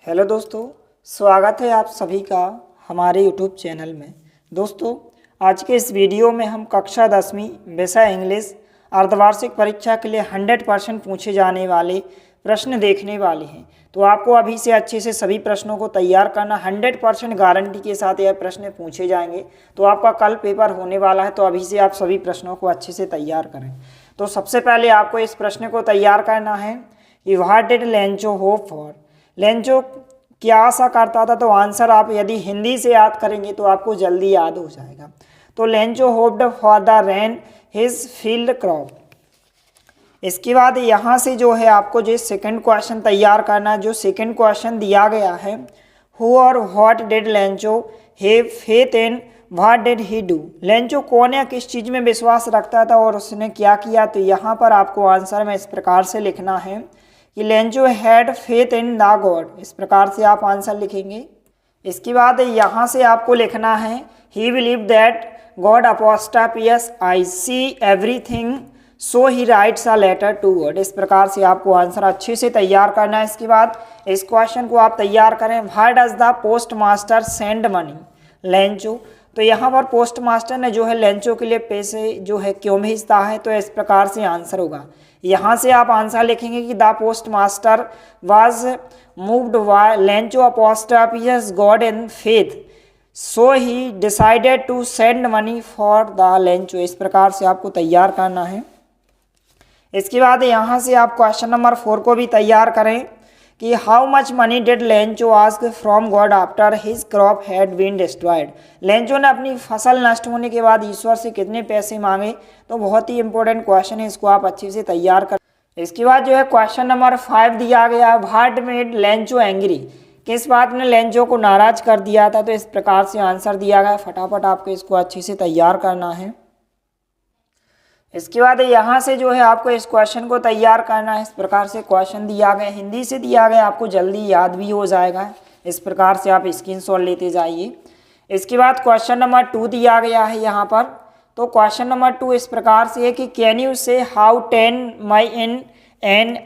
Hello दोस्तों, स्वागत है आप सभी का हमारे यूट्यूब चैनल में। दोस्तों, आज के इस वीडियो में हम कक्षा 10वीं विषय इंग्लिश अर्धवार्षिक परीक्षा के लिए 100% पूछे जाने वाले प्रश्न देखने वाले हैं। तो आपको अभी से अच्छे से सभी प्रश्नों को तैयार करना, 100% गारंटी के साथ यह प्रश्न पूछे जाएंगे। तो आपका कल पेपर होने वाला है, तो अभी से आप सभी प्रश्नों को अच्छे से तैयार करें। तो सबसे पहले आपको इस प्रश्न को तैयार करना है कि what did Lencho hope for. Lencho क्या आशा करता था? तो आंसर आप यदि हिंदी से याद करेंगे तो आपको जल्दी याद हो जाएगा। तो Lencho hoped for the rain his field crop. इसके बाद यहाँ से जो है आपको जो सेकंड क्वेश्चन तैयार करना है। जो सेकंड क्वेश्चन दिया गया है, हु और what did Lencho have faith in, what did he do. Lencho कौन या किस चीज़ में विश्वास रखता था और उसने क्या किया? तो यहाँ पर आपको आंसर में इस प्रकार से लिखना है कि Lencho had faith in the God. इस प्रकार से आप आंसर लिखेंगे। इसके बाद यहाँ से आपको लिखना है he believe that God apostrophe s I see everything so he writes a letter to God. इस प्रकार से आपको आंसर अच्छे से तैयार करना है। इसके बाद इस क्वेश्चन को आप तैयार करें, why does the post master send money Lencho. तो यहाँ पर पोस्ट मास्टर ने जो है लेंचो के लिए पैसे जो है क्यों भेजता है? तो इस प्रकार से आंसर होगा। यहाँ से आप आंसर लिखेंगे कि the postmaster was moved by Lencho apostrophe s God in faith so he decided to send money for the Lencho. इस प्रकार से आपको तैयार करना है। इसके बाद यहाँ से आप क्वेश्चन नंबर 4 को भी तैयार करें कि how much money did Lencho ask from God after his crop had been destroyed. Lencho ने अपनी फसल नष्ट होने के बाद ईश्वर से कितने पैसे मांगे? तो बहुत ही इंपॉर्टेंट क्वेश्चन है, इसको आप अच्छे से तैयार कर। इसके बाद जो है क्वेश्चन नंबर 5 दिया गया, व्हाट मेड लेंचो एंग्री। किस बात ने लेंचो को नाराज कर दिया था? तो इस प्रकार से आंसर दिया गया। फटाफट आपको इसको अच्छे से तैयार करना है। इसके बाद यहाँ से जो है आपको इस क्वेश्चन को तैयार करना है। इस प्रकार से क्वेश्चन दिया गया, हिंदी से दिया गया, आपको जल्दी याद भी हो जाएगा। इस प्रकार से आप स्क्रीनशॉट लेते जाइए। इसके बाद क्वेश्चन नंबर 2 दिया गया है यहाँ पर। तो क्वेश्चन नंबर 2 इस प्रकार से है कि can you say how 10 May in an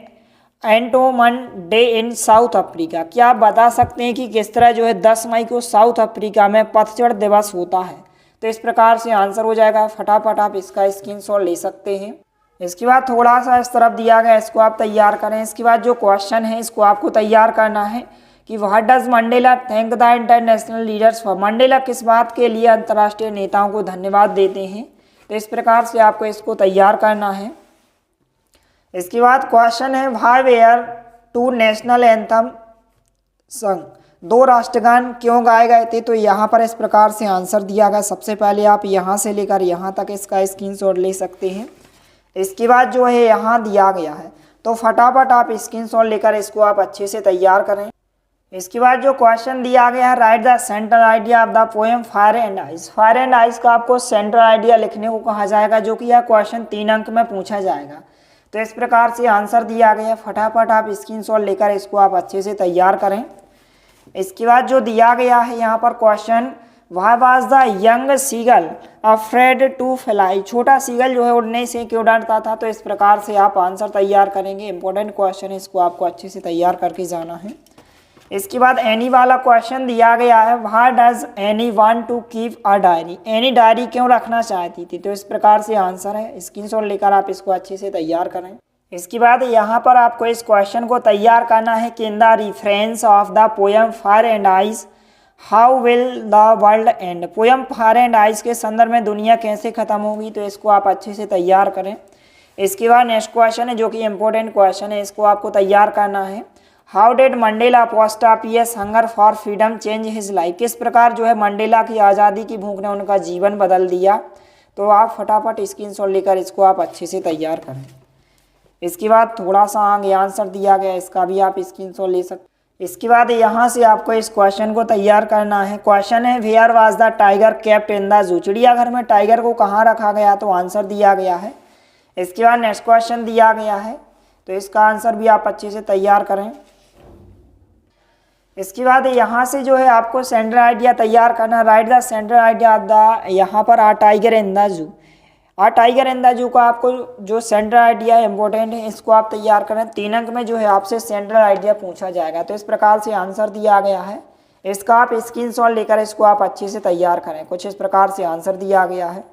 autumn day in South Africa. क्या आप बता सकते हैं कि किस तरह जो है 10 मई को साउथ अफ्रीका में पतझड़ दिवस होता है? तो इस प्रकार से आंसर हो जाएगा। फटाफट आप इसका स्क्रीनशॉट ले सकते हैं। इसके बाद थोड़ा सा इस तरफ दिया गया, इसको आप तैयार करें। इसके बाद जो क्वेश्चन है इसको आपको तैयार करना है कि what does Mandela thank the international leaders for. Mandela किस बात के लिए अंतर्राष्ट्रीय नेताओं को धन्यवाद देते हैं? तो इस प्रकार से आपको इसको तैयार करना है। इसके बाद क्वेश्चन है why were two national anthem sung. 2 राष्ट्रगान क्यों गाए गए थे? तो यहाँ पर इस प्रकार से आंसर दिया गया। सबसे पहले आप यहाँ से लेकर यहाँ तक इसका स्क्रीनशॉट ले सकते हैं। इसके बाद जो है यहाँ दिया गया है, तो फटाफट आप स्क्रीनशॉट लेकर इसको आप अच्छे से तैयार करें। इसके बाद जो क्वेश्चन दिया गया है, right the central idea of the poem fire and ice. Fire and ice का आपको सेंट्रल आइडिया लिखने को कहा जाएगा, जो कि यह क्वेश्चन 3 अंक में पूछा जाएगा। तो इस प्रकार से आंसर दिया गया है। फटाफट आप स्क्रीनशॉट लेकर इसको आप अच्छे से तैयार करें। इसके बाद जो दिया गया है यहाँ पर question, why was the young seagull afraid to fly. छोटा सीगल जो है उड़ने से क्यों डरता था? तो इस प्रकार से आप आंसर तैयार करेंगे। इंपॉर्टेंट क्वेश्चन है, इसको आपको अच्छे से तैयार करके जाना है। इसके बाद एनी वाला क्वेश्चन दिया गया है, why does Anne want to keep a diary. Anne diary क्यों रखना चाहती थी? तो इस प्रकार से आंसर है। स्क्रीनशॉट लेकर आप इसको अच्छे से तैयार करें। इसके बाद यहाँ पर आपको इस क्वेश्चन को तैयार करना है कि in the reference of the poem fire and ice how will the world and. Poem fire and ice के संदर्भ में दुनिया कैसे खत्म होगी? तो इसको आप अच्छे से तैयार करें। इसके बाद नेक्स्ट क्वेश्चन है, जो कि इंपॉर्टेंट क्वेश्चन है, इसको आपको तैयार करना है। How did Mandela apostrophe s hunger for freedom change his life. किस प्रकार जो है मंडेला की आज़ादी की भूख ने उनका जीवन बदल दिया? तो आप फटाफट स्क्रीनशॉट लेकर इसको आप अच्छे से तैयार करें। इसके बाद थोड़ा सा आगे आंसर दिया गया, इसका भी आप स्क्रीनशॉट ले सकते। इसके बाद यहाँ से आपको इस क्वेश्चन को तैयार करना है। क्वेश्चन है where was the tiger kept in the zoo. चिड़ियाघर में टाइगर को कहाँ रखा गया? तो आंसर दिया गया है। इसके बाद नेक्स्ट क्वेश्चन दिया गया है, तो इसका आंसर भी आप अच्छे से तैयार करें। इसके बाद यहाँ से जो है आपको सेंट्रल आइडिया तैयार करना, right the central idea of the, यहाँ पर आ टाइगर इन द जू। और टाइगर इन द जू का आपको जो सेंट्रल आइडिया इंपॉर्टेंट है, इसको आप तैयार करें। 3 अंक में जो है आपसे सेंट्रल आइडिया पूछा जाएगा। तो इस प्रकार से आंसर दिया गया है, इसका आप स्क्रीनशॉट लेकर इसको आप अच्छे से तैयार करें। कुछ इस प्रकार से आंसर दिया गया है।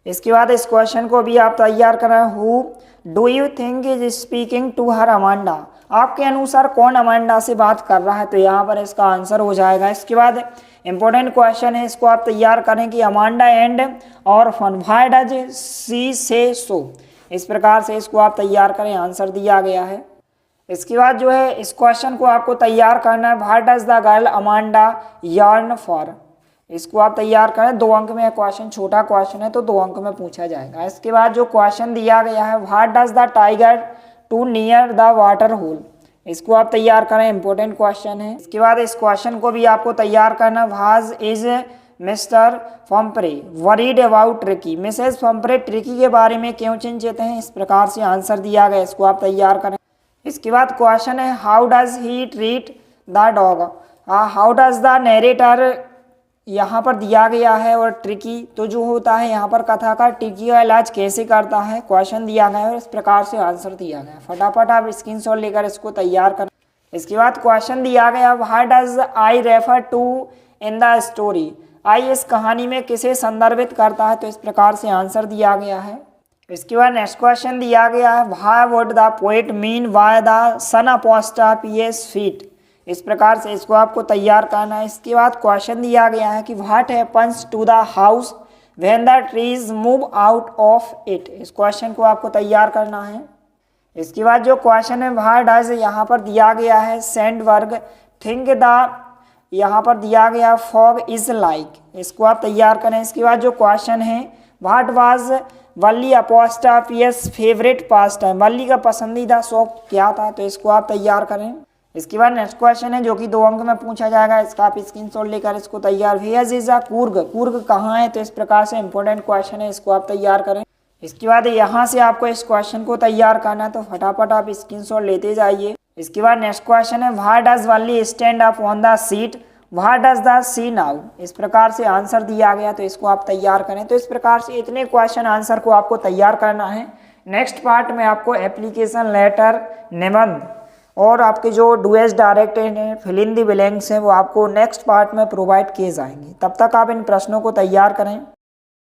इसके बाद इस क्वेश्चन को भी आप तैयार करें। Who do you think is speaking to her Amanda? आपके अनुसार कौन अमांडा से बात कर रहा है? तो यहाँ पर इसका आंसर हो जाएगा। इसके बाद इंपॉर्टेंट क्वेश्चन है, इसको आप तैयार करें कि अमांडा एंड और फन व्हाई डज सी से सो। इस प्रकार से इसको आप तैयार करें, आंसर दिया गया है। इसके बाद जो है इस क्वेश्चन को आपको तैयार करना है। What does the girl Amanda yearn for? इसको आप तैयार करें। 2 अंक में क्वेश्चन, छोटा क्वेश्चन है तो 2 अंक में पूछा जाएगा। इसके बाद जो क्वेश्चन दिया गया है, what does the tiger to near the water hole? इसको आप तैयार करें, इंपॉर्टेंट क्वेश्चन है। इसके बाद इस क्वेश्चन को भी आपको तैयार करना। Was is Mr Pumphrey worried about Tricki? Mrs Pumphrey Tricki के बारे में क्यों चिंतित हैं? इस प्रकार से आंसर दिया गया, इसको आप तैयार करें। इसके बाद क्वेश्चन है, how does he treat the dog? How does the narrator यहाँ पर दिया गया है, और ट्रिकी तो जो होता है यहाँ पर कथाकार ट्रिकी का इलाज कैसे करता है, क्वेश्चन दिया गया है और इस प्रकार से आंसर दिया गया। फटाफट आप स्क्रीनशॉट लेकर इसको तैयार करें। इसके बाद क्वेश्चन दिया गया, what does I refer to in the story? I इस कहानी में किसे संदर्भित करता है? तो इस प्रकार से आंसर दिया गया है। इसके बाद नेक्स्ट क्वेश्चन दिया गया है, why would the poet mean by the sun apostrophe feet? इस प्रकार से इसको आपको तैयार करना है। इसके बाद क्वेश्चन दिया गया है कि what happens to the house when the trees move out of it? इस क्वेश्चन को आपको तैयार करना है। इसके बाद जो क्वेश्चन है, व्हाट डज यहाँ पर दिया गया है सैंडबर्ग थिंक द, यहाँ पर दिया गया फॉग इज लाइक? इसको आप तैयार करें। इसके बाद जो क्वेश्चन है, what was Valli apostrophe s favourite pastime? Valli का पसंदीदा शौक क्या था? तो इसको आप तैयार करें। इसके बाद नेक्स्ट क्वेश्चन है जो कि 2 अंक में पूछा जाएगा। इसका आप स्क्रीनशॉट लेकर इसको तैयार। Where is a Coorg? Coorg कहाँ है? तो इस प्रकार से इंपॉर्टेंट क्वेश्चन है, इसको आप तैयार करें। इसके बाद यहाँ से आपको इस क्वेश्चन को तैयार करना है, तो फटाफट आप स्क्रीनशॉट लेते जाइए। इसके बाद नेक्स्ट क्वेश्चन है, why does Valli stand up on the seat? Why does the sea now? इस प्रकार से आंसर दिया गया, तो इसको आप तैयार करें। तो इस प्रकार से इतने क्वेश्चन आंसर को आपको तैयार करना है। नेक्स्ट पार्ट में आपको एप्लीकेशन, लेटर, निबंध और आपके जो डुएस डायरेक्ट हैं, फिल इन द ब्लैंक्स हैं, वो आपको नेक्स्ट पार्ट में प्रोवाइड किए जाएंगे। तब तक आप इन प्रश्नों को तैयार करें।